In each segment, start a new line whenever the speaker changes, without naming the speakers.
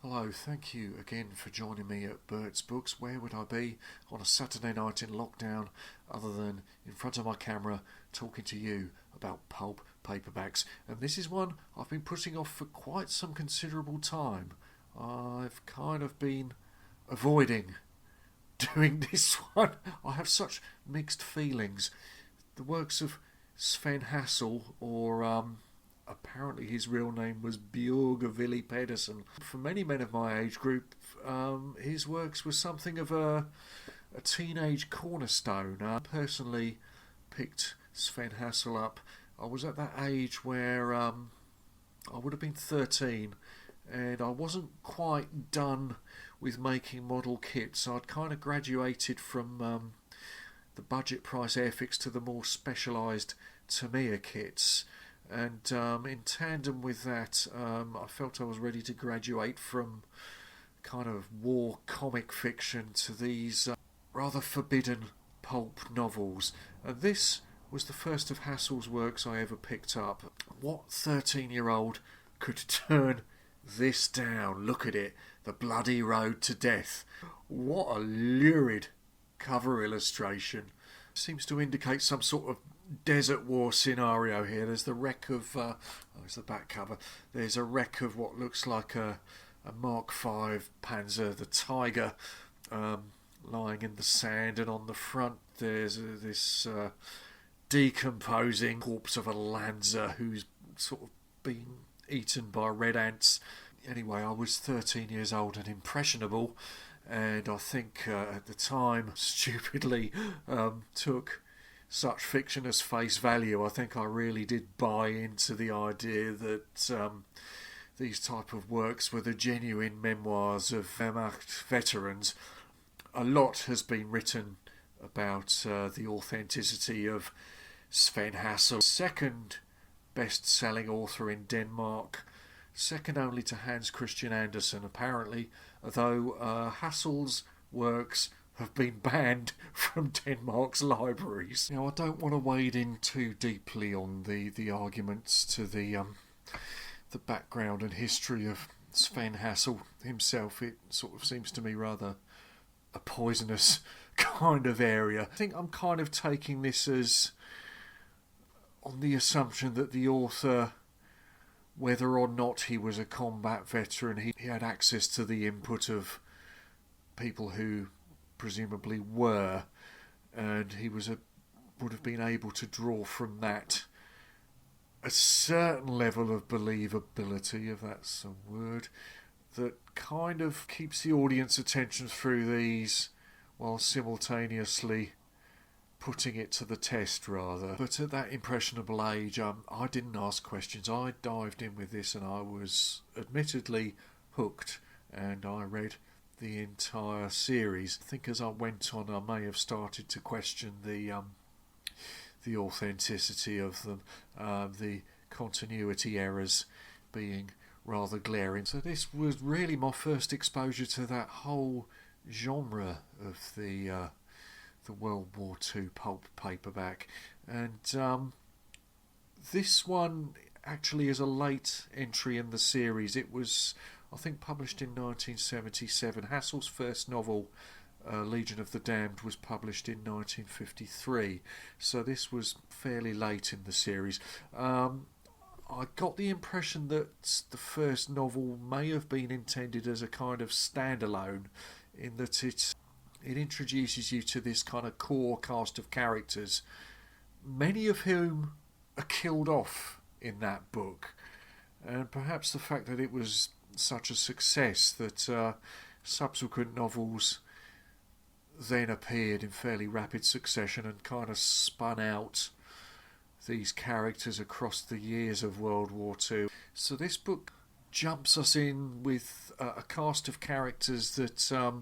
Hello, thank you again for joining me at Bert's Books. Where would I be on a Saturday night in lockdown other than in front of my camera talking to you about pulp paperbacks? And this is one I've been putting off for quite some considerable time. I've kind of been avoiding doing this one. I have such mixed feelings. The works of Sven Hassel, or apparently his real name was Björg Willy Pedersen. For many men of my age group, his works were something of a teenage cornerstone. I personally picked Sven Hassel up. I was at that age where I would have been 13, and I wasn't quite done with making model kits. I'd kind of graduated from the budget price Airfix to the more specialised Tamiya kits. And in tandem with that, I felt I was ready to graduate from kind of war comic fiction to these rather forbidden pulp novels. And this was the first of Hassel's works I ever picked up. What 13-year-old could turn this down? Look at it, The Bloody Road to Death. What a lurid cover illustration. Seems to indicate some sort of desert war scenario here. There's the wreck of it's the back cover. There's a wreck of what looks like a Mark V Panzer, the Tiger, lying in the sand, and on the front there's this decomposing corpse of a Lanza who's sort of been eaten by red ants. Anyway, I was 13 years old and impressionable, and I think at the time stupidly took such fiction as face value. I think I really did buy into the idea that these type of works were the genuine memoirs of Wehrmacht veterans. A lot has been written about the authenticity of Sven Hassel, second best-selling author in Denmark, second only to Hans Christian Andersen, apparently, though Hassel's works have been banned from Denmark's libraries. Now, I don't want to wade in too deeply on the arguments to the background and history of Sven Hassel himself. It sort of seems to me rather a poisonous kind of area. I think I'm kind of taking this as on the assumption that the author, whether or not he was a combat veteran, he had access to the input of people who presumably were, and he would have been able to draw from that a certain level of believability, if that's a word, that kind of keeps the audience attention through these while simultaneously putting it to the test, rather. But at that impressionable age, I didn't ask questions. I dived in with this and I was admittedly hooked, and I read the entire series. I think as I went on, I may have started to question the authenticity of them, the continuity errors being rather glaring. So this was really my first exposure to that whole genre of the World War II pulp paperback, and this one actually is a late entry in the series. It was, I think, published in 1977. Hassel's first novel, Legion of the Damned, was published in 1953, so this was fairly late in the series. I got the impression that the first novel may have been intended as a kind of standalone, in that it introduces you to this kind of core cast of characters, many of whom are killed off in that book, and perhaps the fact that it was such a success that subsequent novels then appeared in fairly rapid succession and kind of spun out these characters across the years of World War II. So this book jumps us in with a cast of characters that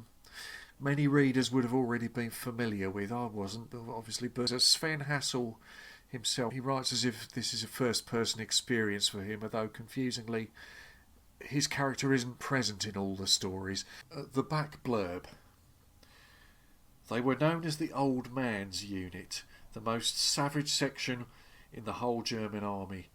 many readers would have already been familiar with. I wasn't, obviously, but Sven Hassel himself, he writes as if this is a first-person experience for him, although confusingly his character isn't present in all the stories. The back blurb. They were known as the Old Man's Unit, the most savage section in the whole German army.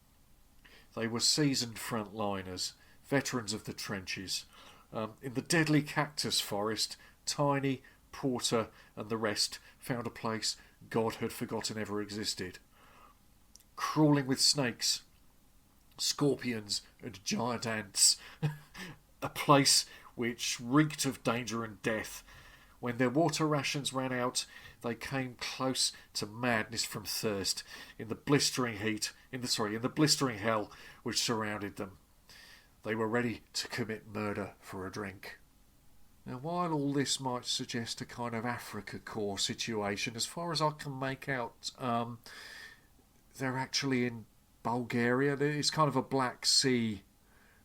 They were seasoned frontliners, veterans of the trenches, In the deadly cactus forest, Tiny, Porter, and the rest found a place God had forgotten ever existed. Crawling with snakes, scorpions, and giant ants. A place which reeked of danger and death. When their water rations ran out, they came close to madness from thirst in the blistering heat, in the blistering hell which surrounded them. They were ready to commit murder for a drink. Now, while all this might suggest a kind of Africa Corps situation, as far as I can make out, they're actually in Bulgaria. It's kind of a Black Sea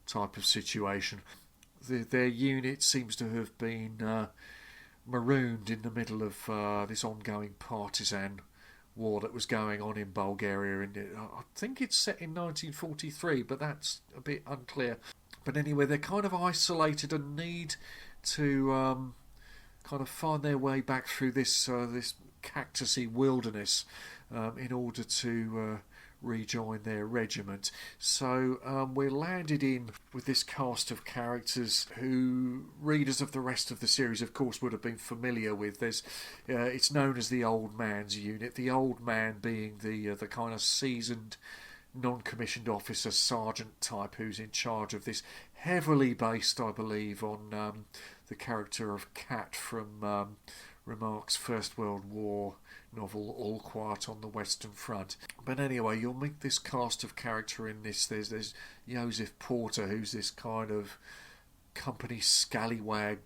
type of situation. Their unit seems to have been marooned in the middle of this ongoing partisan war that was going on in Bulgaria. And I think it's set in 1943, but that's a bit unclear. But anyway, they're kind of isolated and need to kind of find their way back through this cactusy wilderness in order to rejoin their regiment. So we're landed in with this cast of characters who readers of the rest of the series, of course, would have been familiar with. It's known as the Old Man's Unit. The Old Man being the kind of seasoned, non-commissioned officer, sergeant type who's in charge of this, heavily based, I believe, on the character of Cat from Remarque's First World War novel All Quiet on the Western Front. But anyway, you'll meet this cast of character in this. There's Joseph Porter, who's this kind of company scallywag,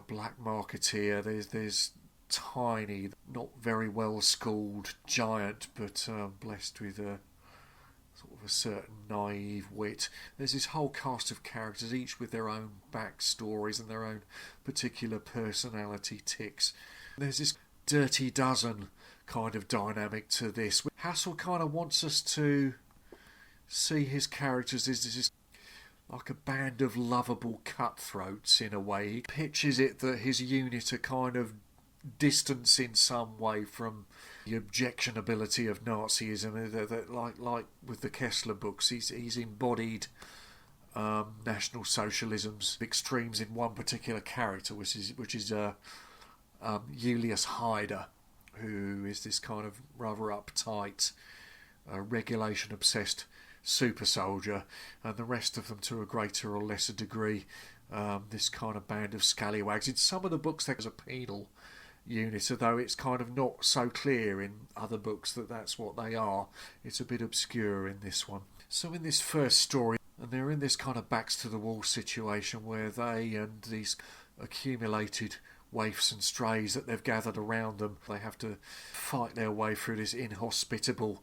black marketeer. There's Tiny, not very well schooled giant, but blessed with a sort of a certain naive wit. There's this whole cast of characters, each with their own backstories and their own particular personality tics. There's this Dirty Dozen kind of dynamic to this. Hassel kind of wants us to see his characters as this like a band of lovable cutthroats in a way. He pitches it that his unit are kind of distance in some way from the objectionability of Nazism. That like with the Kessler books, he's embodied National Socialism's extremes in one particular character, which is Julius Haider, who is this kind of rather uptight, regulation-obsessed super soldier, and the rest of them, to a greater or lesser degree, this kind of band of scallywags. In some of the books there's a penal unit, although it's kind of not so clear in other books that that's what they are. It's a bit obscure in this one. So in this first story, and they're in this kind of backs-to-the-wall situation where they and these accumulated waifs and strays that they've gathered around them, they have to fight their way through this inhospitable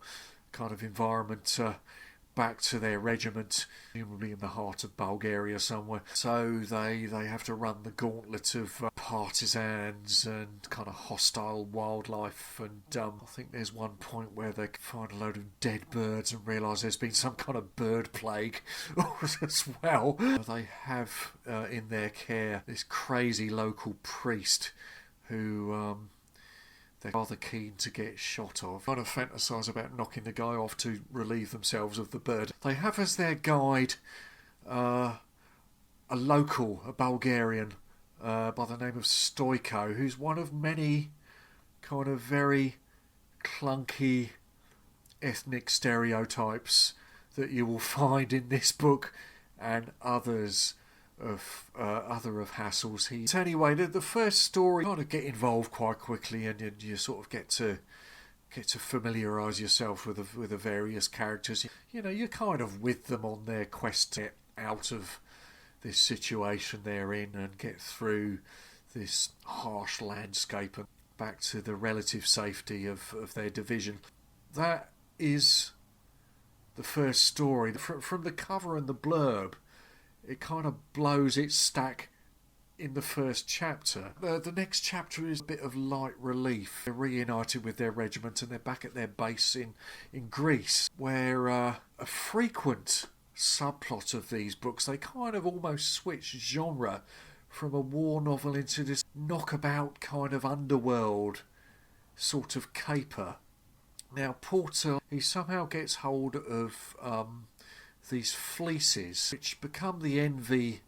kind of environment back to their regiment, presumably in the heart of Bulgaria somewhere. So they have to run the gauntlet of partisans and kind of hostile wildlife, and I think there's one point where they find a load of dead birds and realise there's been some kind of bird plague as well. They have in their care this crazy local priest who they're rather keen to get shot of. Kind of fantasise about knocking the guy off to relieve themselves of the bird. They have as their guide a Bulgarian by the name of Stoico, who's one of many kind of very clunky ethnic stereotypes that you will find in this book and others of Hassel's. Anyway, the first story, you kind of get involved quite quickly, and you sort of get to familiarise yourself with the various characters. You know, you're kind of with them on their quest to get out of this situation they're in and get through this harsh landscape and back to the relative safety of their division. That is the first story. From the cover and the blurb, it kind of blows its stack in the first chapter. The next chapter is a bit of light relief. They're reunited with their regiment and they're back at their base in Greece, where a frequent subplot of these books, they kind of almost switch genre from a war novel into this knockabout kind of underworld sort of caper. Now, Porter, he somehow gets hold of these fleeces, which become the envy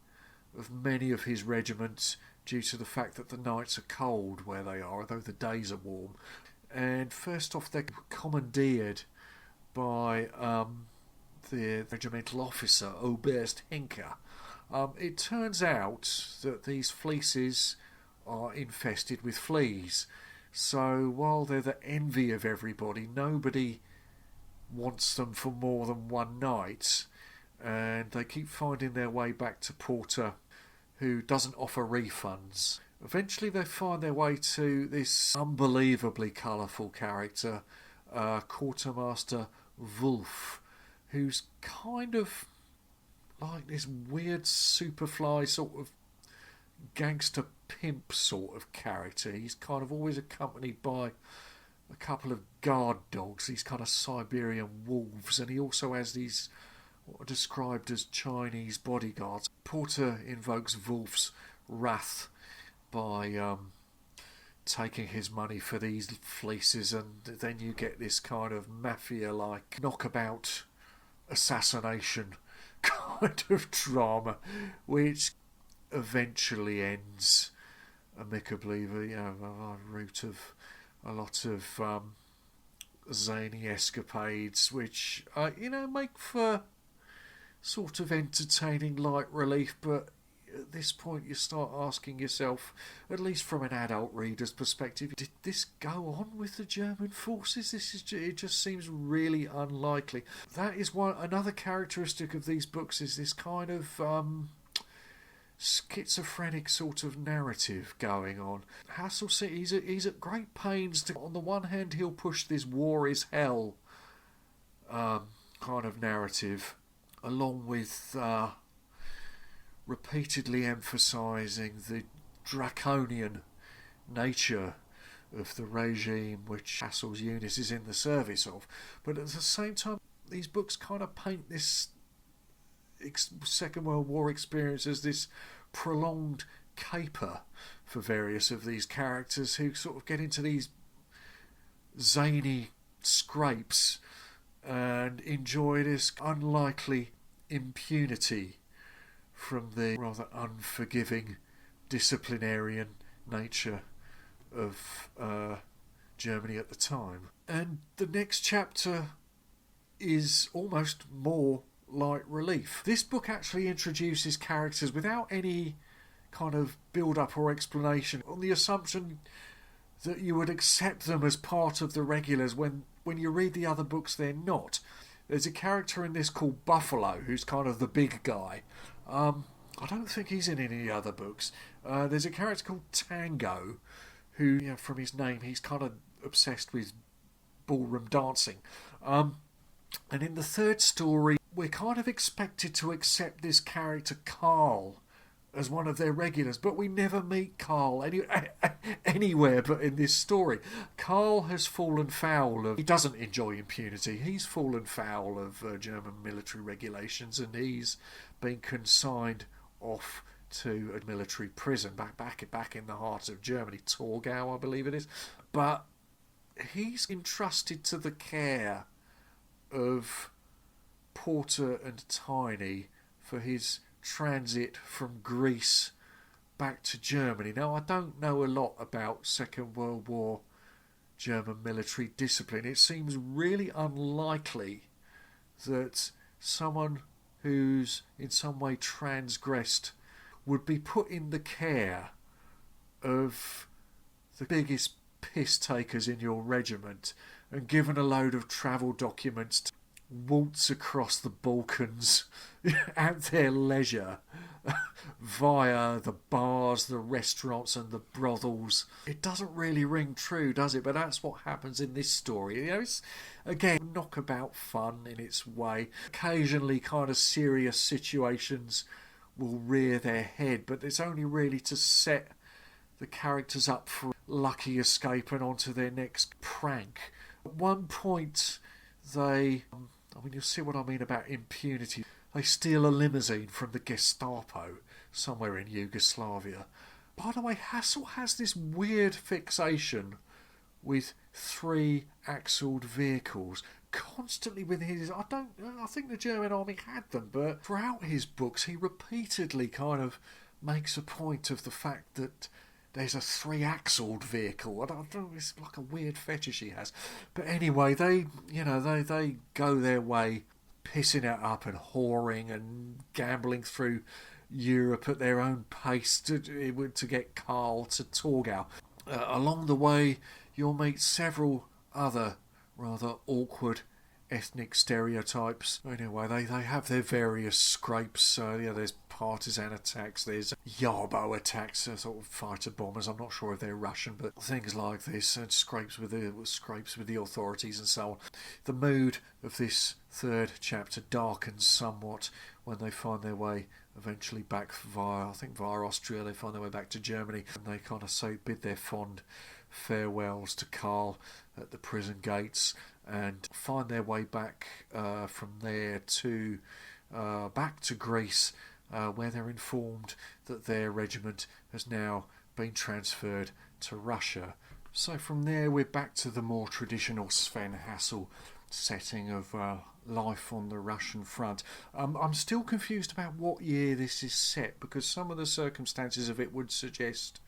of many of his regiments due to the fact that the nights are cold where they are, although the days are warm. And first off, they're commandeered by the regimental officer, Oberst Henker. It turns out that these fleeces are infested with fleas. So while they're the envy of everybody, nobody wants them for more than one night. And they keep finding their way back to Porter, who doesn't offer refunds. Eventually they find their way to this unbelievably colourful character, Quartermaster Wolf, who's kind of like this weird Superfly sort of gangster pimp sort of character. He's kind of always accompanied by a couple of guard dogs, these kind of Siberian wolves, and he also has these what are described as Chinese bodyguards. Porter invokes Wolf's wrath by taking his money for these fleeces, and then you get this kind of mafia-like knockabout assassination kind of drama, which eventually ends amicably, a route of a lot of zany escapades, which make for sort of entertaining light relief. But at this point you start asking yourself, at least from an adult reader's perspective, did this go on with the German forces? It just seems really unlikely. That is another characteristic of these books, is this kind of schizophrenic sort of narrative going on. Hassel, he's at great pains to, on the one hand, he'll push this war is hell kind of narrative, along with repeatedly emphasising the draconian nature of the regime which Hassel's unit is in the service of. But at the same time, these books kind of paint this Second World War experience as this prolonged caper for various of these characters who sort of get into these zany scrapes and enjoy this unlikely impunity from the rather unforgiving disciplinarian nature of Germany at the time. And the next chapter is almost more light relief. This book actually introduces characters without any kind of build-up or explanation, on the assumption that you would accept them as part of the regulars when you read the other books they're not. There's a character in this called Buffalo, who's kind of the big guy. I don't think he's in any other books. There's a character called Tango, who, from his name, he's kind of obsessed with ballroom dancing. And in the third story, we're kind of expected to accept this character Carl as one of their regulars, but we never meet Carl anywhere but in this story. Carl has fallen foul of... He doesn't enjoy impunity. He's fallen foul of German military regulations, and he's been consigned off to a military prison back in the heart of Germany, Torgau, I believe it is. But he's entrusted to the care of Porter and Tiny for his transit from Greece back to Germany. Now, I don't know a lot about Second World War German military discipline. It seems really unlikely that someone who's in some way transgressed would be put in the care of the biggest piss takers in your regiment and given a load of travel documents to waltz across the Balkans at their leisure via the bars, the restaurants and the brothels. It doesn't really ring true, does it? But that's what happens in this story. It's, again, knockabout fun in its way. Occasionally kind of serious situations will rear their head, but it's only really to set the characters up for lucky escape and onto their next prank. At one point, you'll see what I mean about impunity. They steal a limousine from the Gestapo somewhere in Yugoslavia. By the way, Hassel has this weird fixation with three-axled vehicles constantly within his... I think the German army had them, but throughout his books he repeatedly kind of makes a point of the fact that there's a three-axled vehicle. I don't know, it's like a weird fetish he has. But anyway, they go their way, pissing it up and whoring and gambling through Europe at their own pace to get Karl to Torgau. Along the way, you'll meet several other rather awkward ethnic stereotypes. Anyway, they have their various scrapes. There's partisan attacks, there's Yarbo attacks, sort of fighter bombers. I'm not sure if they're Russian, but things like this, and scrapes with the authorities and so on. The mood of this third chapter darkens somewhat when they find their way eventually back via Austria. They find their way back to Germany, and they kind of bid their fond farewells to Karl at the prison gates, and find their way back from there to back to Greece, where they're informed that their regiment has now been transferred to Russia. So from there we're back to the more traditional Sven Hassel setting of life on the Russian front. I'm still confused about what year this is set, because some of the circumstances of it would suggest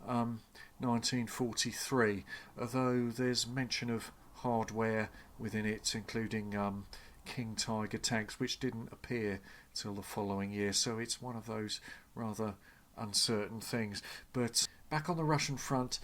1943, although there's mention of hardware within it, including King Tiger tanks, which didn't appear till the following year, so it's one of those rather uncertain things. But back on the Russian front,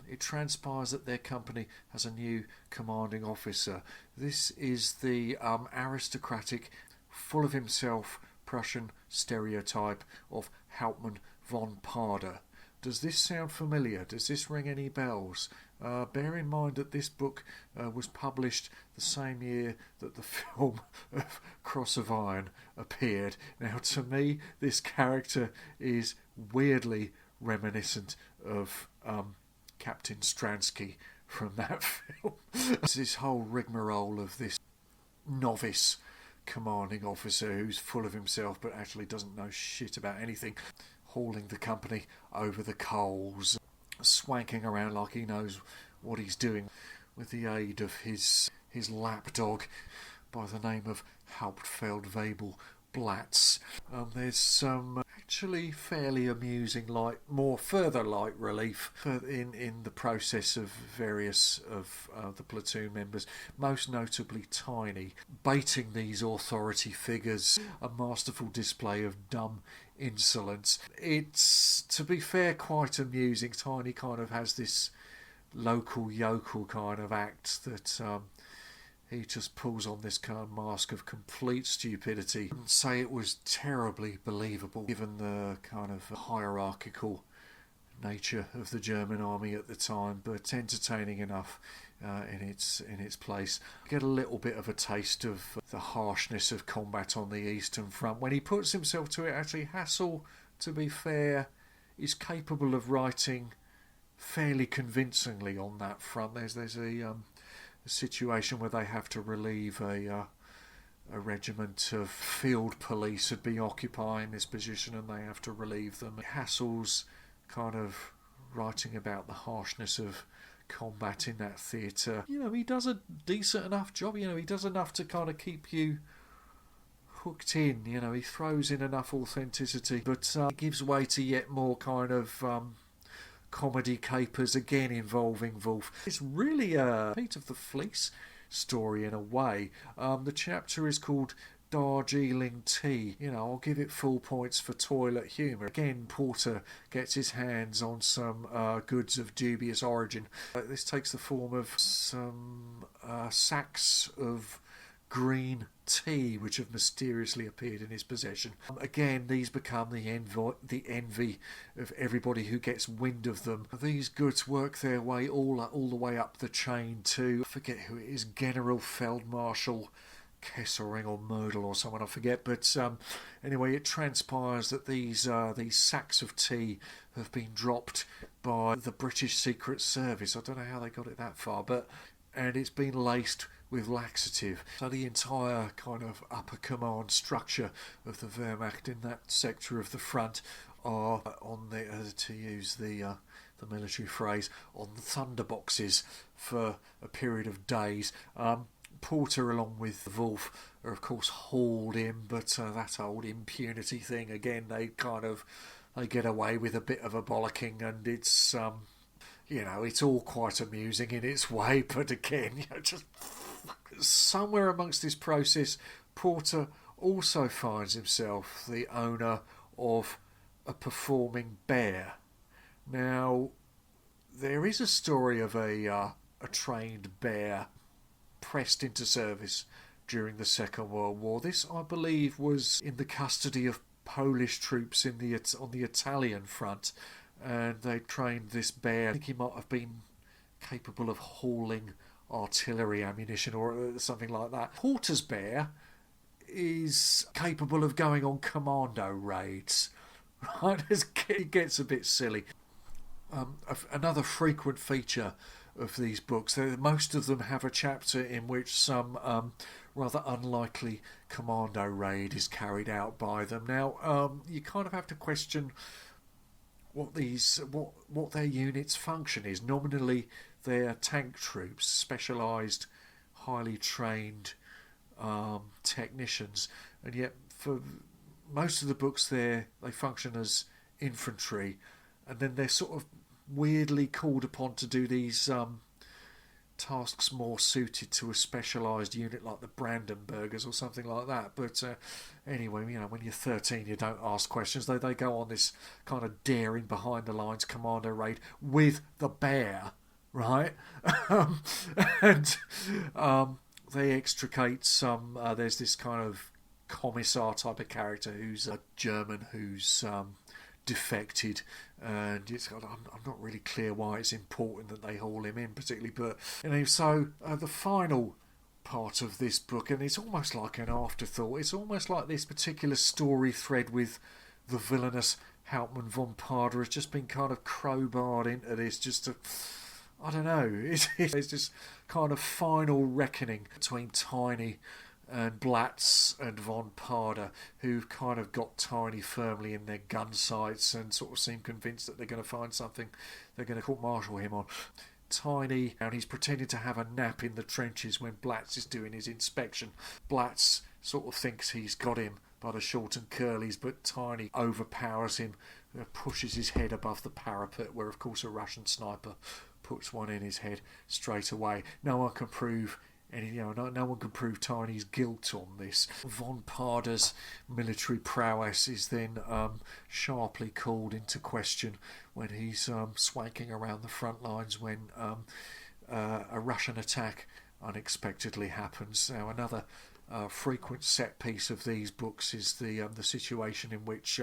it transpires that their company has a new commanding officer. This is the aristocratic, full of himself Prussian stereotype of Hauptmann von Pader. Does this sound familiar? Does this ring any bells? Bear in mind that this book was published the same year that the film of Cross of Iron appeared. Now, to me, this character is weirdly reminiscent of Captain Stransky from that film. This whole rigmarole of this novice commanding officer who's full of himself but actually doesn't know shit about anything, hauling the company over the coals, swanking around like he knows what he's doing, with the aid of his lapdog by the name of Hauptfeldwebel Blatz. There's some actually fairly amusing further light relief in the process of various of the platoon members, most notably Tiny, baiting these authority figures, a masterful display of dumb insolence. It's, to be fair, quite amusing. Tiny kind of has this local yokel kind of act that he just pulls on this kind of mask of complete stupidity. I wouldn't say it was terribly believable given the kind of hierarchical nature of the German army at the time, but entertaining enough in its place. Get a little bit of a taste of the harshness of combat on the Eastern Front when he puts himself to it. Actually, Hassel, to be fair, is capable of writing fairly convincingly on that front. There's a situation where they have to relieve a regiment of field police had been occupying this position, and they have to relieve them. Hassel's kind of writing about the harshness of combat in that theatre. He does a decent enough job. He does enough to kind of keep you hooked in. He throws in enough authenticity, but it gives way to yet more kind of comedy capers, again involving Wolf. It's really a Pete of the Fleece story in a way. The chapter is called Darjeeling Tea. I'll give it full points for toilet humour. Again, Porter gets his hands on some goods of dubious origin. This takes the form of some sacks of green tea which have mysteriously appeared in his possession. Again, these become the envy of everybody who gets wind of them. These goods work their way all the way up the chain to, I forget who it is, General Feldmarshal Kesselring or Mödel or someone, I forget, but anyway, it transpires that these sacks of tea have been dropped by the British Secret Service. I don't know how they got it that far, and it's been laced with laxative. So the entire kind of upper command structure of the Wehrmacht in that sector of the front are on the, to use the military phrase, on the thunderboxes for a period of days. Porter, along with Wolf, are of course hauled in, but that old impunity thing again, they kind of they get away with a bit of a bollocking, and it's it's all quite amusing in its way. But again, just somewhere amongst this process, Porter also finds himself the owner of a performing bear. Now, there is a story of a trained bear pressed into service during the Second World War. This, I believe, was in the custody of Polish troops on the Italian front, and they trained this bear. I think he might have been capable of hauling artillery ammunition or something like that. Porter's bear is capable of going on commando raids. Right, it gets a bit silly. Another frequent feature of these books, most of them have a chapter in which some rather unlikely commando raid is carried out by them. Now, you kind of have to question what their unit's function is. Nominally, they're tank troops, specialised, highly trained technicians, and yet for most of the books they function as infantry, and then they're sort of weirdly called upon to do these tasks more suited to a specialised unit like the Brandenburgers or something like that. But anyway, when you're 13 you don't ask questions. They go on this kind of daring behind the lines commando raid with the bear, right? And they extricate some there's this kind of commissar type of character who's a German who's defected, and I'm not really clear why it's important that they haul him in particularly, but so the final part of this book, and it's almost like an afterthought, it's almost like this particular story thread with the villainous Hauptmann von Parder has just been kind of crowbarred into this just to, I don't know, it's this kind of final reckoning between Tiny and Blatz and von Parder, who've kind of got Tiny firmly in their gun sights and sort of seem convinced that they're going to find something they're going to court-martial him on. Tiny, and he's pretending to have a nap in the trenches when Blatz is doing his inspection. Blatz sort of thinks he's got him by the short and curlies, but Tiny overpowers him, pushes his head above the parapet, where of course a Russian sniper puts one in his head straight away. No one can prove no one can prove Tiny's guilt on this. Von Parder's military prowess is then sharply called into question when he's swanking around the front lines when a Russian attack unexpectedly happens. Now, another frequent set piece of these books is the situation in which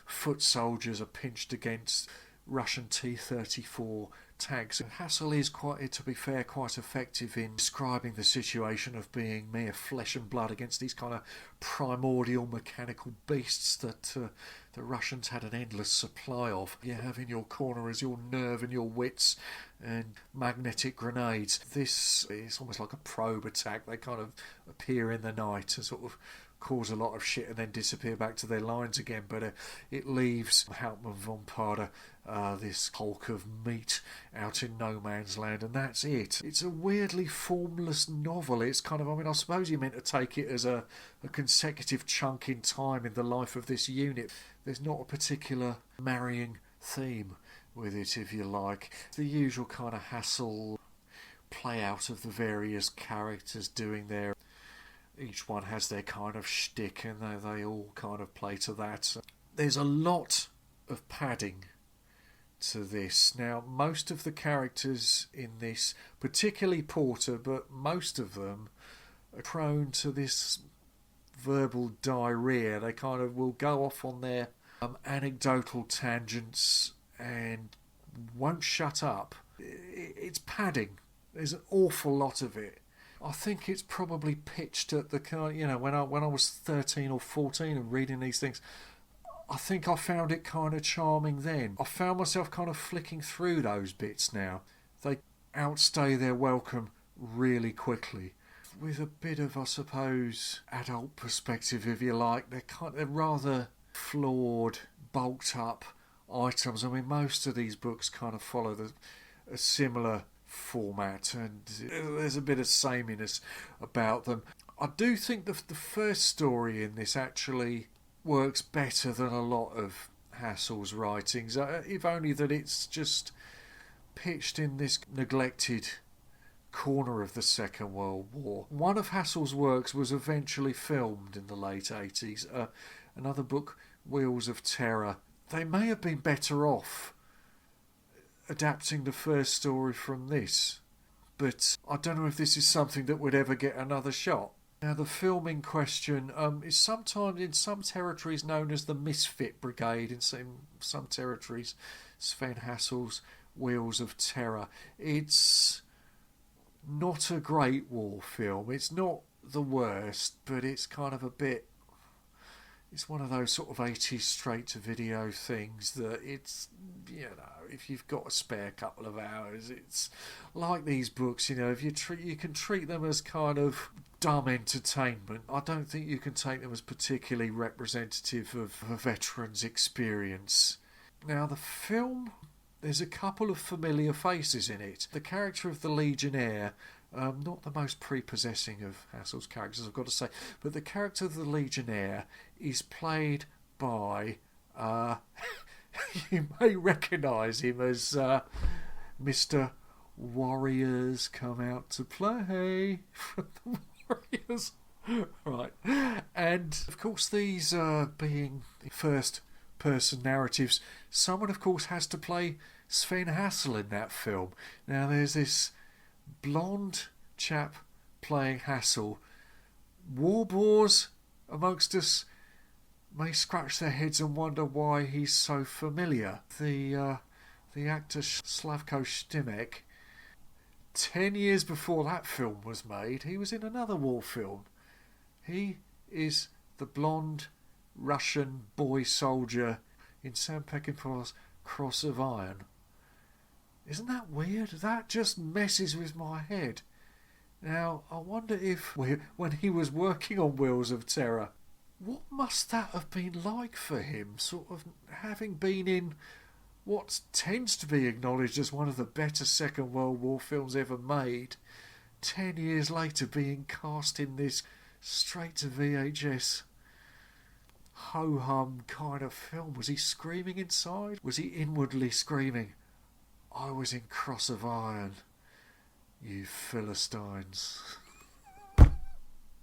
foot soldiers are pinched against Russian T-34 tanks. Hassel is quite effective in describing the situation of being mere flesh and blood against these kind of primordial mechanical beasts that the Russians had an endless supply of. You have in your corner as your nerve and your wits and magnetic grenades. This is almost like a probe attack. They kind of appear in the night and sort of cause a lot of shit and then disappear back to their lines again, but it leaves Hauptmann von Parder this hulk of meat out in no man's land, and that's it. It's a weirdly formless novel. It's kind of, I suppose you're meant to take it as a consecutive chunk in time in the life of this unit. There's not a particular marrying theme with it, if you like. The usual kind of Hassel play out of the various characters doing their... Each one has their kind of shtick, and they all kind of play to that. There's a lot of padding to this. Now, most of the characters in this, particularly Porter, but most of them are prone to this verbal diarrhea. They kind of will go off on their anecdotal tangents and won't shut up. It's padding. There's an awful lot of it. I think it's probably pitched at the kind, when I was 13 or 14 and reading these things, I think I found it kind of charming then. I found myself kind of flicking through those bits now. They outstay their welcome really quickly. With a bit of, I suppose, adult perspective, if you like, they're rather flawed, bulked up items. Most of these books kind of follow a similar format, and there's a bit of sameness about them. I do think the first story in this actually works better than a lot of Hassel's writings, if only that it's just pitched in this neglected corner of the Second World War. One of Hassel's works was eventually filmed in the late 80s. Another book, Wheels of Terror. They may have been better off adapting the first story from this, but I don't know if this is something that would ever get another shot. Now, the film in question is sometimes in some territories known as the Misfit Brigade, in some territories Sven Hassel's Wheels of Terror. It's not a great war film. It's not the worst, but it's kind of a bit... It's one of those sort of 80s straight-to-video things that it's, you know, if you've got a spare couple of hours, it's like these books, you know, if you can treat them as kind of dumb entertainment. I don't think you can take them as particularly representative of a veteran's experience. Now, the film, there's a couple of familiar faces in it. The character of the Legionnaire, not the most prepossessing of Hassel's characters, I've got to say, but the character of the Legionnaire is played by, you may recognise him as Mr. Warriors Come Out to Play from the Warriors. Right. And, of course, these being first-person narratives, someone, of course, has to play Sven Hassel in that film. Now, there's this blonde chap playing Hassel. War bores amongst us may scratch their heads and wonder why he's so familiar. The actor Slavko Stimek, 10 years before that film was made, he was in another war film. He is the blonde Russian boy soldier in Sam Peckinpah's Cross of Iron. Isn't that weird? That just messes with my head. Now, I wonder if, when he was working on Wheels of Terror, what must that have been like for him, sort of having been in what tends to be acknowledged as one of the better Second World War films ever made, 10 years later being cast in this straight-to-VHS ho-hum kind of film. Was he screaming inside? Was he inwardly screaming, "I was in Cross of Iron, you Philistines"?